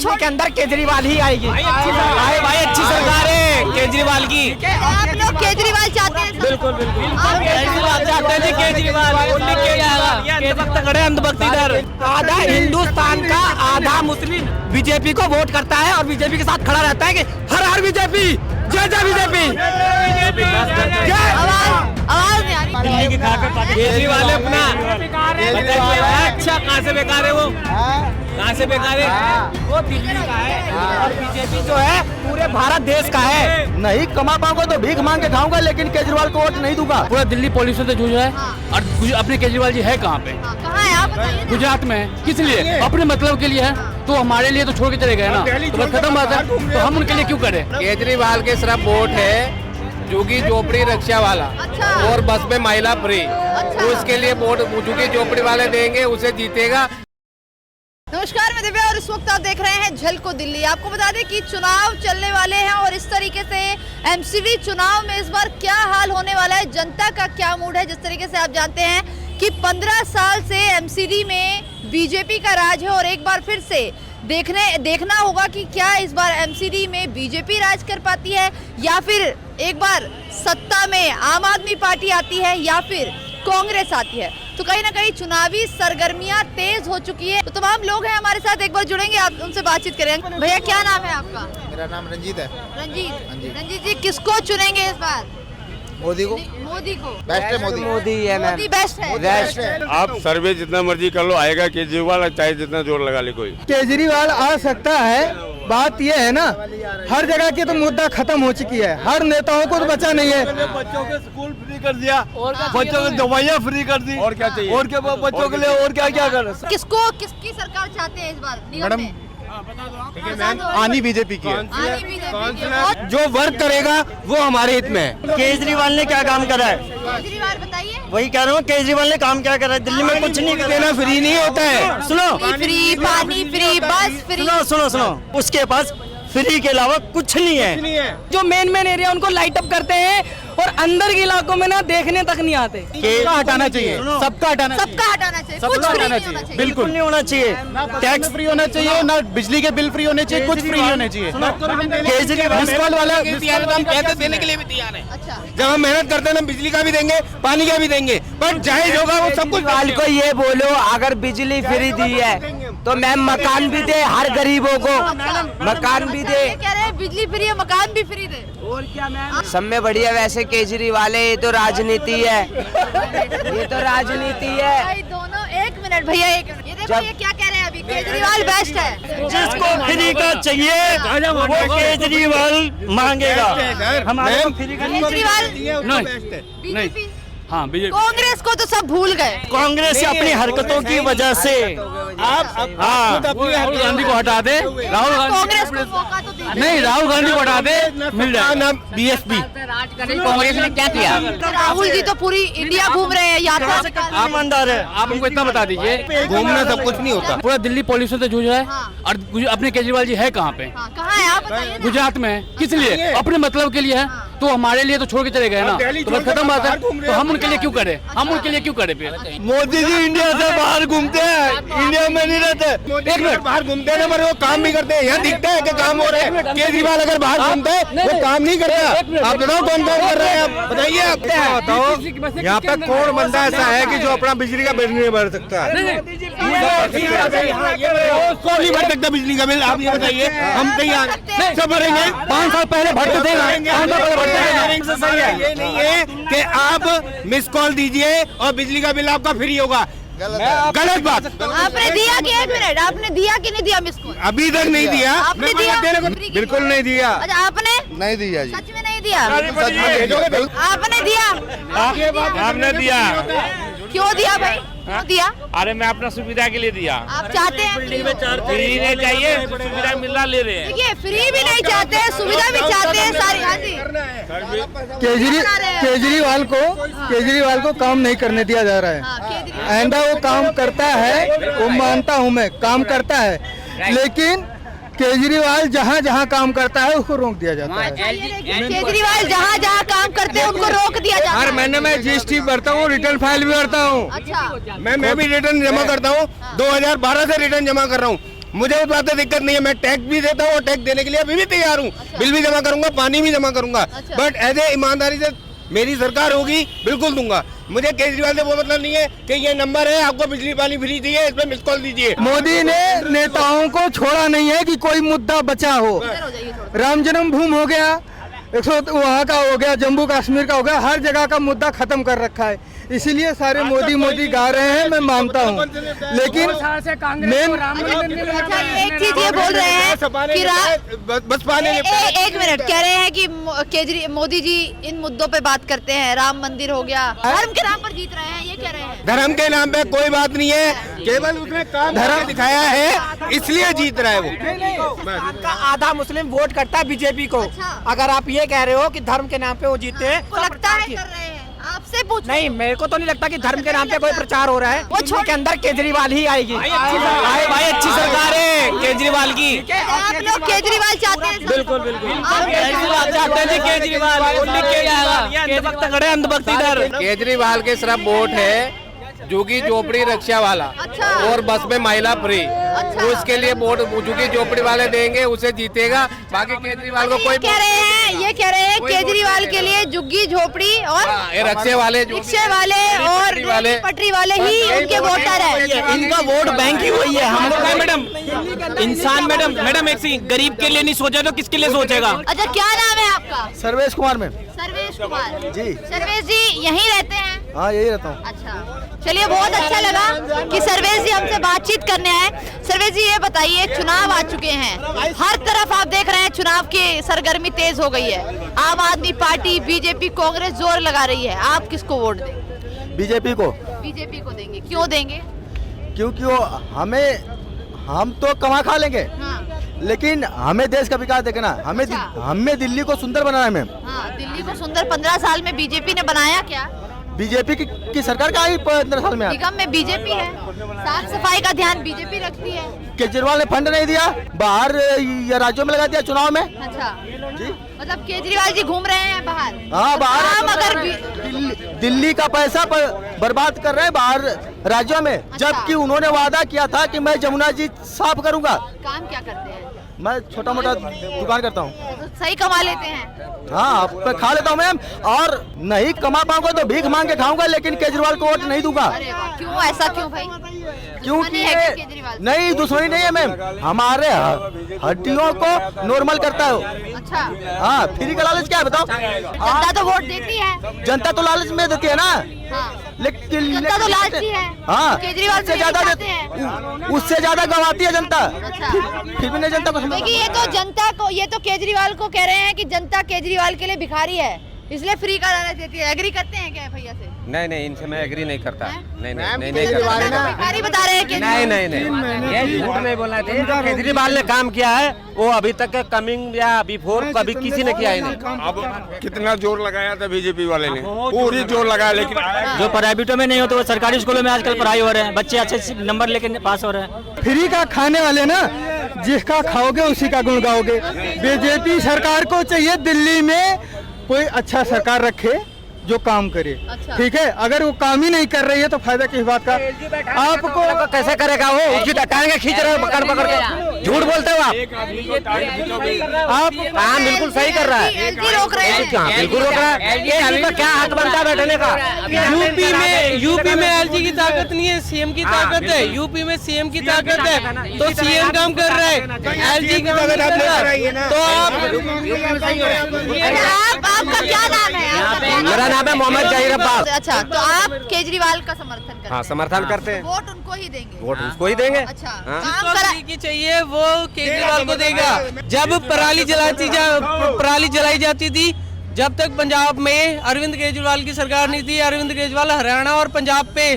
छोड़ के अंदर केजरीवाल ही आएगी। भाई अच्छी सरकार है केजरीवाल की। आप लोग केजरीवाल चाहते हैं? बिल्कुल केजरीवाल चाहते हैं जी। केजरीवाल खड़े अंधभक्ति दर। आधा हिंदुस्तान का आधा मुस्लिम बीजेपी को वोट करता है और बीजेपी के साथ खड़ा रहता है कि हर हर बीजेपी, जय जय बीजेपी। आवाज नहीं आ रही। केजरीवाल अपना अच्छा कहाँ से बेकार है वो, कहाँ से बेकार है वो दिल्ली का है और बीजेपी जो है पूरे भारत देश का है। नहीं कमा पाऊंगा तो भीख मांग के खाऊंगा, लेकिन केजरीवाल को वोट नहीं दूंगा। पूरा दिल्ली पॉल्यूशन से जूझ रहा है और अपने केजरीवाल जी है कहाँ पे? कहाँ है आप बताइए ना। गुजरात में है। किस लिए? अपने मतलब के लिए है, तो हमारे लिए तो छोड़ के चले गए ना, तो बस खत्म बात है। तो हम उनके लिए क्यों करें? केजरीवाल के सिर्फ वोट है झुग्गी झोपड़ी रिक्शा वाला और बस में महिला फ्री, तो उसके लिए वोट झुग्गी झोपड़ी वाले देंगे, उसे जीतेगा। नमस्कार, मैं दिव्या और इस वक्त आप देख रहे हैं झलको दिल्ली। आपको बता दें कि चुनाव चलने वाले हैं और इस तरीके से एमसीडी चुनाव में इस बार क्या हाल होने वाला है, जनता का क्या मूड है। जिस तरीके से आप जानते हैं कि 15 साल से एमसीडी में बीजेपी का राज है और एक बार फिर से देखना होगा कि क्या इस बार एमसीडी में बीजेपी राज कर पाती है या फिर एक बार सत्ता में आम आदमी पार्टी आती है या फिर कांग्रेस आती है। तो कहीं ना कहीं चुनावी सरगर्मियां तेज हो चुकी है। तो तमाम लोग हैं हमारे साथ, एक बार जुड़ेंगे, आप उनसे बातचीत करेंगे। भैया क्या नाम है आपका? मेरा नाम रंजीत है। रंजीत जी, किसको चुनेंगे इस बार? मोदी को। मोदी को बेस्ट है मोदी। मोदी बेस्ट है। आप सर्वे जितना मर्जी कर लो, आएगा केजरीवाल, चाहे जितना जोर लगा ले कोई। केजरीवाल आ सकता है। बात ये है ना, हर जगह की तो मुद्दा खत्म हो चुकी है, हर नेताओं को तो बचा नहीं है। बच्चों के स्कूल फ्री कर दिया, बच्चों को दवाइयाँ फ्री कर दी, और क्या चाहिए? और क्या बच्चों के लिए और क्या क्या कर? किसकी सरकार चाहते हैं इस बार निगम में? आनी बीजेपी की है। जो वर्क करेगा वो हमारे हित में है। केजरीवाल ने क्या काम करा है? केजरीवाल बताइए। वही कह रहा हूँ, केजरीवाल ने काम क्या करा है? दिल्ली में कुछ नहीं देना फ्री नहीं होता है। सुनो, फ्री पानी फ्री बस फ्री। सुनो, उसके पास फ्री के अलावा कुछ नहीं है। जो मेन एरिया उनको लाइट अप करते हैं और अंदर के इलाकों में ना देखने तक नहीं आते। हटाना चाहिए, सबका हटाना चाहिए, कुछ फ्री नहीं होना चाहिए। बिल्कुल नहीं होना चाहिए। टैक्स फ्री होना चाहिए, ना बिजली के बिल फ्री होने चाहिए, कुछ फ्री नहीं होना चाहिए। केजरीवाल वाला देने के लिए भी तैयार है। अच्छा, जब हम मेहनत करते हैं ना, बिजली का भी देंगे, पानी का भी देंगे, पर जायज होगा वो सब कुछ। को ये बोलो, अगर बिजली फ्री दी है तो मैम मकान भी दे हर गरीबों को, मकान भी दे। ये कह रहे हैं बिजली फ्री है, मकान भी फ्री दे। और क्या मैम, सब में बढ़िया। वैसे केजरीवाल है, ये तो राजनीति है, ये तो राजनीति है। भाई दोनों एक मिनट भैया, एक मिनट। ये देखो ये क्या कह रहे हैं अभी, केजरीवाल बेस्ट है। जिसको फ्री का चाहिए वो केजरीवाल मांगेगा। हमारे केजरीवाल नहीं, हाँ बीजेपी। कांग्रेस को तो सब भूल गए। कांग्रेस अपनी हरकतों की वजह से राहुल गांधी को हटा दे, राहुल कांग्रेस गांधी को मौका तो दे। नहीं, राहुल गांधी को हटा दे, मिल जाएगा। बीएसपी कांग्रेस ने क्या किया? राहुल जी तो पूरी इंडिया घूम रहे हैं, यात्रा से कर रहे हैं। ईमानदार है। आप हमको इतना बता दीजिए, घूमना सब कुछ नहीं होता। पूरा दिल्ली पॉल्यूशन से जूझ रहा है और अपने केजरीवाल जी है कहाँ पे? हाँ, कहाँ है आप बताइए ना। गुजरात में है। किस लिए? अपने मतलब के लिए है, तो हमारे लिए तो छोड़ के चले गए ना, तो बस खत्म बात है। तो हम उनके लिए क्यों करें? हम उनके लिए क्यों करें फिर? मोदी जी इंडिया से बाहर घूमते हैं, इंडिया में नहीं रहते। एक मिनट, बाहर घूमते हैं ना, वो काम भी करते हैं। यहाँ दिखता है कि काम हो रहे हैं। केजरीवाल अगर बाहर घूमते हैं वो काम नहीं करता। आप बताओ कौन काम कर रहे हैं? आप बताइए। आप बताओ, यहाँ पे कौन बंदा ऐसा है कि जो अपना बिजली का बिल नहीं भर सकता है? कौन नहीं भर सकता बिजली का बिल? आप ये बताइए। हम तैयार सब भरेंगे। 5 साल पहले भरते थे, सही है। ये नहीं है कि आप मिस कॉल दीजिए और बिजली का बिल आपका फ्री होगा। गलत बात। आपने दिया कि एक मिनट, आपने दिया कि नहीं दिया मिस कॉल? अभी तक नहीं दिया। आपने दिया? बिल्कुल नहीं दिया। अच्छा, आपने नहीं दिया जी। सच में नहीं दिया? सच में आपने दिया? आपने दिया? क्यों दिया भाई, क्यों दिया? अरे मैं अपना सुविधा के लिए दिया। आप चाहते हैं फ्री नहीं चाहिए, सुविधा मिलना ले रहे हैं। देखिए, फ्री भी नहीं चाहते हैं, सुविधा भी चाहते हैं सारी। हाँ जी, केजरीवाल को काम नहीं करने दिया जा रहा है। हाँ, केजरीवाल। आइंदा वो काम करता है, वो मानता हूँ मैं, काम करता है, लेकिन केजरीवाल जहाँ जहाँ काम करता है उसको रोक दिया जाता है। केजरीवाल जहाँ जहाँ काम करते हैं उनको रोक दिया जाता है। हर महीने मैं जीएसटी भरता हूँ, रिटर्न फाइल भी करता हूँ। अच्छा, मैं भी रिटर्न जमा करता हूँ। 2012 से रिटर्न जमा कर रहा हूँ। मुझे उस बात से दिक्कत नहीं है, मैं टैक्स भी देता हूँ और टैक्स देने के लिए अभी भी तैयार हूँ। बिल भी जमा करूंगा, पानी भी जमा करूंगा, बट एज ए ईमानदारी से मेरी सरकार होगी बिल्कुल दूंगा। मुझे केजरीवाल से वो मतलब नहीं है कि ये नंबर है, आपको बिजली पानी फ्री चाहिए, इस पे मिस कॉल दीजिए। मोदी ने नेताओं को छोड़ा नहीं है कि कोई मुद्दा बचा हो। राम जन्मभूमि हो गया, 100 वहाँ का हो गया, जम्मू कश्मीर का हो गया, हर जगह का मुद्दा खत्म कर रखा है। इसीलिए सारे मोदी मोदी गा रहे हैं, मैं मानता हूँ, लेकिन मेन अच्छा, एक चीज ये बोल रहे हैं कि बस पाने एक मिनट कह रहे हैं कि मोदी जी इन मुद्दों पे बात करते हैं, राम मंदिर हो गया, धर्म के नाम पर जीत रहे हैं, ये कह रहे हैं। धर्म के नाम पे कोई बात नहीं है, केवल उसने काम धर्म दिखाया है इसलिए जीत रहा है वो। का आधा मुस्लिम वोट करता है बीजेपी को। अगर आप ये कह रहे हो कि धर्म के नाम पे वो जीते हैं, तो लगता है कर रहे हैं, आपसे पूछ। नहीं, मेरे को तो नहीं लगता कि धर्म के नाम पे कोई प्रचार हो रहा है। वो छोड़ के अंदर केजरीवाल ही आएगी। भाई अच्छी सरकार है केजरीवाल की। आप लोग केजरीवाल चाहते हैं? बिल्कुल केजरीवाल चाहते हैं जी, केजरीवाल अंधभक्ति। केजरीवाल के सिर्फ वोट है झुगी झोपड़ी रक्षा वाला और बस में महिला फ्री, तो इसके लिए वोट झुगी झोपड़ी वाले देंगे, उसे जीतेगा। बाकी केजरीवाल को कोई ये कह रहे हैं केजरीवाल के लिए झुग्गी झोपड़ी और रिक्शे वाले और पटरी वाले ही उनके वोटर है। इनका वोट बैंक ही वही है। हम लोग मैडम इंसान मैडम एक सी गरीब के लिए नहीं सोचा तो किसके लिए सोचेगा। अच्छा, क्या नाम है आपका? सर्वेश कुमार में सर्वेश कुमार जी। सर्वेश जी यहीं रहते हैं? हाँ, यही रहता हूँ। अच्छा, चलिए, बहुत अच्छा लगा कि सर्वेश जी हमसे बातचीत करने आए। सर्वेश जी ये बताइए, चुनाव आ चुके हैं, हर तरफ आप देख रहे हैं चुनाव की सरगर्मी तेज हो गई है। आम आदमी पार्टी, बीजेपी, कांग्रेस जोर लगा रही है। आप किसको वोट देंगे? बीजेपी को। बीजेपी को देंगे, क्यों देंगे? क्योंकि वो हम तो कमा खा लेंगे, हाँ, लेकिन हमें देश का विकास देखना, हमें दिल्ली को सुंदर बनाना है मैम। हाँ, दिल्ली को सुंदर 15 साल में बीजेपी ने बनाया क्या? बीजेपी की सरकार का ही 15 साल में निगम में बीजेपी है, साफ सफाई का ध्यान बीजेपी रखती है। केजरीवाल ने फंड नहीं दिया, बाहर या राज्यों में लगा दिया चुनाव में। अच्छा जी, मतलब केजरीवाल जी घूम रहे हैं बाहर। हाँ, बाहर काम अगर दिल्ली का पैसा बर्बाद कर रहे हैं बाहर राज्यों में, जबकि उन्होंने वादा किया था कि मैं जमुना जी साफ करूंगा। काम क्या करते हैं? मैं छोटा मोटा दुकान करता हूँ। तो सही कमा लेते हैं? हाँ, खा लेता हूँ मैम, और नहीं कमा पाऊंगा तो भीख मांग के खाऊंगा, लेकिन केजरीवाल को वोट नहीं दूंगा। अरे वाह, क्यों ऐसा क्यों भाई? क्योंकि है क्या केजरीवाल? नहीं, दुश्मनी नहीं है मैम, हमारे हड्डियों को नॉर्मल करता है। अच्छा, हाँ, फ्री का लालच क्या है बताओ? जनता तो वोट देती है। जनता तो लालच में देती है ना, हाँ, लेकिन जनता तो लालची है। हाँ, केजरीवाल उससे ज्यादा उससे ज्यादा गवाती है जनता। अच्छा, फिर भी नहीं जनता को समझ। देखिए, ये तो केजरीवाल को कह रहे हैं कि जनता केजरीवाल के लिए भिखारी है, इसलिए फ्री का लालच देती है। एग्री करते हैं क्या भैया से? नहीं, इनसे मैं एग्री नहीं करता। नहीं भिखारी बता रहे हैं केजरीवाल। नहीं, ये झूठ नहीं बोलना चाहिए। जो केजरीवाल ने काम किया है वो अभी तक कमिंग या बिफोर कभी किसी ने किया ही नहीं। अब कितना जोर लगाया था बीजेपी वाले ने, पूरी जोर लगाया, लेकिन जो प्राइवेटों में नहीं होते वो सरकारी स्कूलों में आजकल पढ़ाई हो रहे हैं, बच्चे अच्छे नंबर लेके पास हो रहे हैं। फ्री का खाने वाले ना, जिसका खाओगे उसी का गुण गाओगे। बीजेपी सरकार को चाहिए दिल्ली में कोई अच्छा सरकार रखे जो काम करे। अच्छा। ठीक है, अगर वो काम ही नहीं कर रही है तो फायदा किस बात का? आपको कैसे करेगा वो? उसकी टांगे खींच रहे हो पकड़ के, झूठ बोलते हो आप। काम बिल्कुल सही कर रहा है, रोक रहे हैं। बिल्कुल रोक रहा है। एलजी का क्या हक बनता है बैठने का? यूपी में एलजी की ताकत नहीं है, सीएम की ताकत है। यूपी में सीएम की ताकत है तो सीएम काम कर रहा है, एलजी की ताकत नहीं कर रहा है। तो आपका क्या नाम है? मेरा नाम है मोहम्मद जहीर अब्बास। अच्छा, तो आप केजरीवाल का समर्थन करते हैं? हाँ, समर्थन करते हैं। वोट उनको ही देंगे? वोट उसको ही देंगे। अच्छा, हाँ। काम करा की चाहिए वो केजरीवाल को देगा। जब पराली जलाई जाती थी, जब तक पंजाब में अरविंद केजरीवाल की सरकार नहीं थी, अरविंद केजरीवाल हरियाणा और पंजाब पे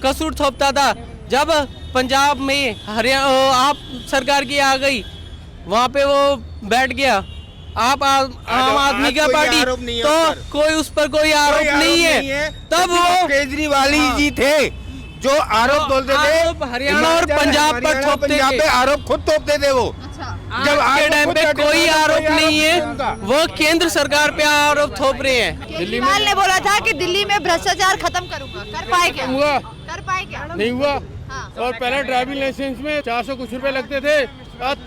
कसूर थोपता था। जब पंजाब में हरियाणा आप सरकार की आ गई, वहाँ पे वो बैठ गया। आप आम आदमी का पार्टी तो कोई उस पर कोई आरोप नहीं है। तब वो केजरीवाल जी थे जो आरोप बोलते थे, हरियाणा और पंजाब पर थोपते थे। पे आरोप खुद थोपते थे वो। जब आज के टाइम पे कोई आरोप नहीं है, वो केंद्र सरकार पे आरोप थोप रहे हैं। केजरीवाल ने बोला था कि दिल्ली में भ्रष्टाचार खत्म करूंगा, कर पाए क्या? हुआ कर पाए क्या? नहीं हुआ। हाँ, और पहले ड्राइविंग लाइसेंस में 400 कुछ रुपए लगते थे, अब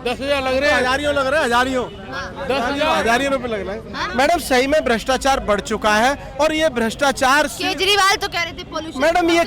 10,000 लग रहे हैं। हजारियों लग रहे हैं, हजारियों 10,000 हजारियों रुपए लग रहे हैं। मैडम सही में भ्रष्टाचार बढ़ चुका है और ये भ्रष्टाचार केजरीवाल तो कह रहे थे पोल्यूशन। मैडम ये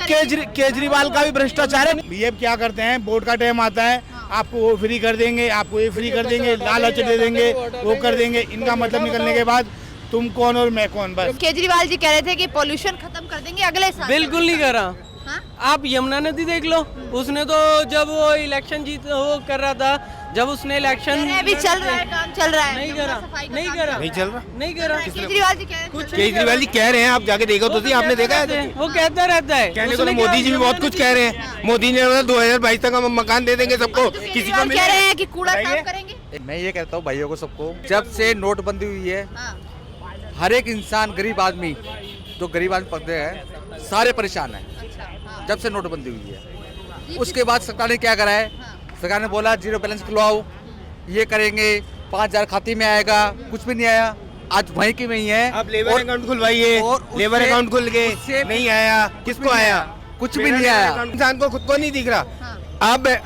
केजरीवाल का भी भ्रष्टाचार है। ये क्या करते हैं, वोट का टाइम आता है, आपको वो फ्री कर देंगे, आपको ये फ्री कर देंगे, लालच दे देंगे, वो कर देंगे। इनका मतलब निकलने के बाद तुम कौन और मैं कौन, बस। केजरीवाल जी कह रहे थे कि पोल्यूशन खत्म कर देंगे अगले साल। बिल्कुल नहीं करा। हाँ? आप यमुना नदी देख लो, उसने तो जब वो इलेक्शन जीत वो कर रहा था, जब उसने इलेक्शन अभी चल रहा है, काम चल रहा है, नहीं करा, नहीं करा, नहीं चल रहा, नहीं करा। केजरीवाल जी कह रहे थे केजरीवाल जी कह रहे हैं, आप जाके देखो तो सही, आपने देखा है? वो कहता रहता है। कहने को तो मोदी जी भी बहुत कुछ कह रहे हैं। मोदी ने 2022 तक हम मकान दे देंगे सबको, किसी को कह रहे हैं कि कूड़ा साफ करेंगे। मैं ये कहता हूँ भाइयों को, सबको, जब से नोटबंदी हुई है, हाँ। हर एक इंसान, गरीब आदमी, जो गरीब आदमी पकड़े हैं, सारे परेशान हैं। जब से नोटबंदी हुई है, उसके बाद सरकार ने क्या करा है? सरकार ने बोला 0 बैलेंस खुलवाओ, ये करेंगे, 5,000 खाते में आएगा, कुछ भी नहीं आया। आज वहीं की वहीं है। आप लेबर अकाउंट खुलवाइए, लेबर अकाउंट खुल गए, नहीं आया, किसको आया? कुछ भी नहीं आया। इंसान को खुद को नहीं दिख रहा।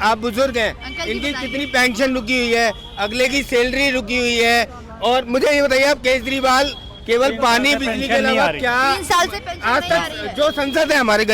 आप बुजुर्ग हैं, इनकी कितनी पेंशन रुकी हुई है, अगले की सैलरी रुकी हुई है। और मुझे ये बताइए, आप केजरीवाल केवल पानी बिजली के अलावा क्या 3 साल से पेंशन आज नहीं आ रही है। तक जो संसद है हमारी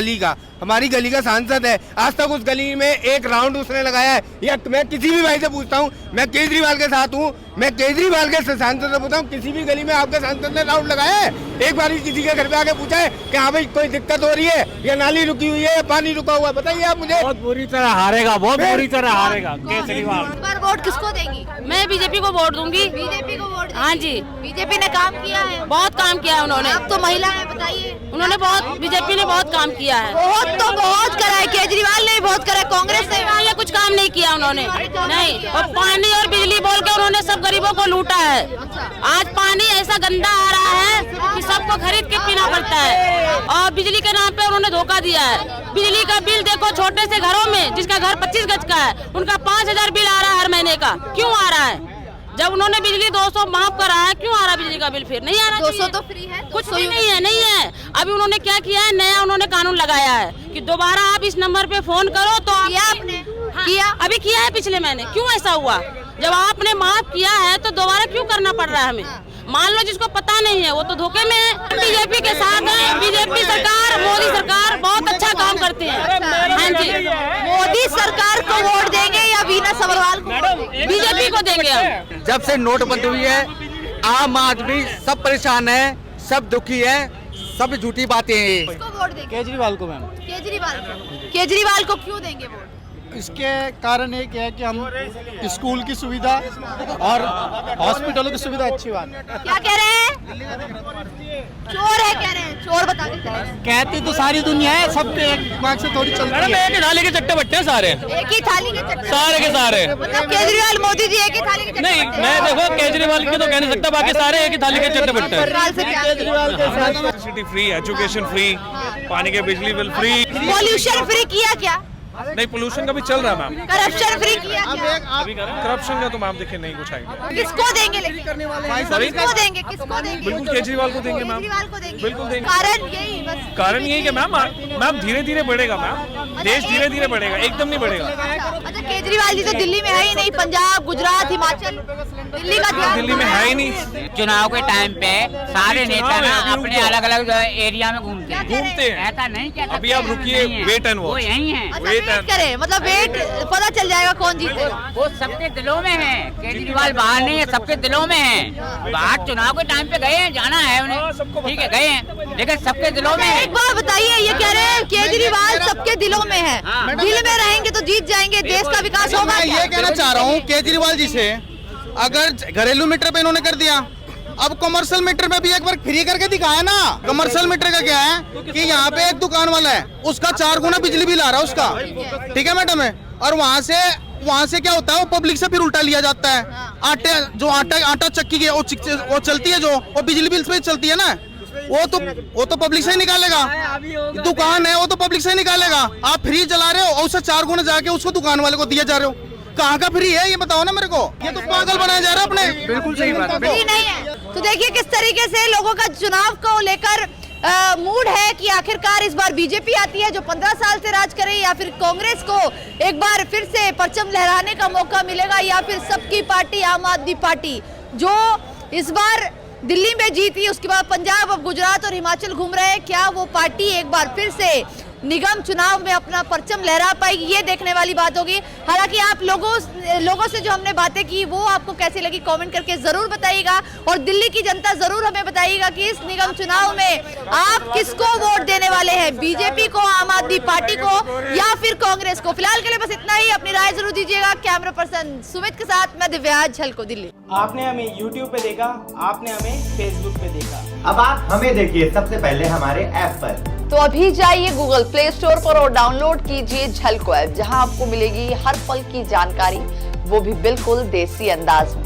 गली का सांसद है, आज तक उस गली में एक राउंड उसने लगाया है? या मैं किसी भी भाई से पूछता हूँ, मैं केजरीवाल के साथ हूँ, मैं केजरीवाल के सांसद से पूछता हूँ, किसी भी गली में आपके सांसद ने राउंड लगाया है? एक बार किसी के घर पे आके पूछा है कि हाँ भाई कोई दिक्कत हो रही है, या नाली रुकी हुई है, या पानी रुका हुआ है? बताइए आप मुझे। बहुत बुरी तरह हारेगा, बहुत बुरी तरह हारेगा केजरीवाल। इस बार वोट किसको देंगी? मैं बीजेपी को वोट दूंगी। बीजेपी को वोट? हाँ जी, बीजेपी ने काम किया है, बहुत काम किया है उन्होंने। आप तो महिला है, बताइए। उन्होंने बहुत, बीजेपी ने बहुत काम किया है। बहुत करा है, केजरीवाल ने भी बहुत करा है, कांग्रेस ने ये कुछ काम नहीं किया उन्होंने, नहीं। और पानी और बिजली बोल के उन्होंने सब गरीबों को लूटा है। आज पानी ऐसा गंदा आ रहा है कि सबको खरीद के पीना पड़ता है। और बिजली के नाम पे उन्होंने धोखा दिया है। बिजली का बिल देखो, छोटे से घरों में, जिसका घर 25 गज का है, उनका 5,000 बिल आ रहा है हर महीने का। क्यों आ रहा है? जब उन्होंने बिजली 200 माफ करा है, क्यों आ रहा है बिजली का बिल? फिर नहीं आ रहा। 200 तो फ्री है, कुछ भी नहीं है, नहीं है। अभी उन्होंने क्या किया है, नया उन्होंने कानून लगाया है कि दोबारा आप इस नंबर पे फोन करो तो किया आपने? हाँ, किया? अभी किया है पिछले महीने। क्यों ऐसा हुआ? जब आपने माफ किया है तो दोबारा क्यों करना पड़ रहा है हमें? मान लो जिसको पता नहीं है वो तो धोखे में है। बीजेपी के साथ है, बीजेपी सरकार, मोदी सरकार बहुत अच्छा काम करते हैं। हाँ जी, मोदी सरकार को वोट देंगे या वीना सब्रवाल को? बीजेपी को देंगे हम। जब से नोटबंदी हुई है, आम आदमी सब परेशान है, सब दुखी है, सब झूठी बातें हैं। किसको वोट देंगे? केजरीवाल को मैम। केजरीवाल को क्यों देंगे वोट? इसके कारण एक है कि हम स्कूल की सुविधा और हॉस्पिटलों की सुविधा अच्छी बात है। क्या कह रहे हैं? चोर है कह रहे हैं, चोर बता के चले। कहती तो सारी दुनिया है, सबके एक दिमाग से थोड़ी चलती है। एक ही थाली के चट्टे बट्टे सारे, एक ही थाली के चट्टे सारे के सारे। मतलब केजरीवाल मोदी जी एक ही थाली के चट्टे नहीं, मैं देखो केजरीवाल की तो कह नहीं सकता, बाकी सारे एक ही थाली के चट्टे बट्टे। केजरीवाल के साथ सिटी फ्री, एजुकेशन फ्री, पानी के बिजली बिल फ्री। पॉल्यूशन फ्री किया क्या? नहीं, पोल्यूशन का भी चल रहा है मैम। करप्शन फ्री किया क्या? अभी करप्शन का तो मैम देखिए नहीं कुछ आएगा। किसको देंगे? किसको देंगे? किसको देंगे? बिल्कुल केजरीवाल को देंगे मैम, केजरीवाल को देंगे। बिल्कुल देंगे। कारण यही बस। कारण यही कि मैम धीरे धीरे बढ़ेगा मैम, देश धीरे धीरे बढ़ेगा, एकदम नहीं बढ़ेगा। अच्छा, केजरीवाल जी तो दिल्ली में है ही नहीं, पंजाब, गुजरात, हिमाचल, दिल्ली का ध्यान दिल्ली में है ही नहीं। चुनाव के टाइम पे सारे नेता ना अपने अलग अलग एरिया में घूमते हैं। ऐसा नहीं क्या? अभी आप रुकिए, वेट एंड वॉच। वो यही है, वेट करें, मतलब वेट पता चल जाएगा कौन जीतेगा। वो सबके दिलों में है। केजरीवाल बाहर नहीं है, सबके दिलों में है। बाहर चुनाव के टाइम पे गए हैं, जाना है उन्हें, ठीक है गए हैं, लेकिन सबके दिलों में है। एक बार बताइए, ये कह रहे हैं केजरीवाल सबके दिलों में है, दिल में रहेंगे तो जीत जाएंगे, देश का विकास होगा। मैं ये कहना चाह रहा हूँ केजरीवाल जी से, अगर घरेलू मीटर पे इन्होंने कर दिया, अब कमर्शियल मीटर में भी एक बार फ्री करके दिखाया ना। कमर्शियल मीटर का क्या है कि यहाँ पे एक दुकान वाला है, उसका 4 गुना बिजली बिल आ रहा है उसका, ठीक है मैडम है। और वहाँ से क्या होता है, वो पब्लिक से फिर उल्टा लिया जाता है। आटा चक्की की वो चलती है, जो वो बिजली बिल पे चलती है ना, वो तो पब्लिक से ही निकालेगा। दुकान है वो तो पब्लिक से ही निकालेगा। आप फ्री चला रहे हो और उससे 4 गुना जाके उसको दुकान वाले को दिया जा रहे हो। कहाँ का फ्री है ये बताओ ना मेरे को। ये तो पागल बनाया जा रहा है अपने। बिल्कुल सही बात है। फ्री नहीं है। तो देखिए किस तरीके से लोगों का चुनाव को लेकर मूड है कि आखिरकार इस बार बीजेपी आती है जो 15 साल से राज करे, या फिर कांग्रेस को एक बार फिर से परचम लहराने का मौका मिलेगा, या फिर सबकी पार्टी आम आदमी पार्टी जो इस बार दिल्ली में जीती, उसके बाद पंजाब, अब गुजरात और हिमाचल घूम रहे हैं, क्या वो पार्टी एक बार फिर से निगम चुनाव में अपना परचम लहरा पाएगी, ये देखने वाली बात होगी। हालांकि आप लोगों से जो हमने बातें की वो आपको कैसी लगी कमेंट करके जरूर बताइएगा, और दिल्ली की जनता जरूर हमें बताइएगा कि इस निगम चुनाव में आप किसको वोट देने वाले हैं, बीजेपी को, आम आदमी पार्टी को, या फिर कांग्रेस को। फिलहाल के लिए बस इतना ही, अपनी राय जरूर दीजिएगा। कैमरा पर्सन सुमित के साथ मैं दिव्या, झलको दिल्ली। आपने हमें YouTube पे देखा, आपने हमें Facebook पे देखा, अब आप हमें देखिए सबसे पहले हमारे ऐप पर। तो अभी जाइए गूगल प्ले स्टोर पर और डाउनलोड कीजिए झलको ऐप, जहां आपको मिलेगी हर पल की जानकारी, वो भी बिल्कुल देसी अंदाज में।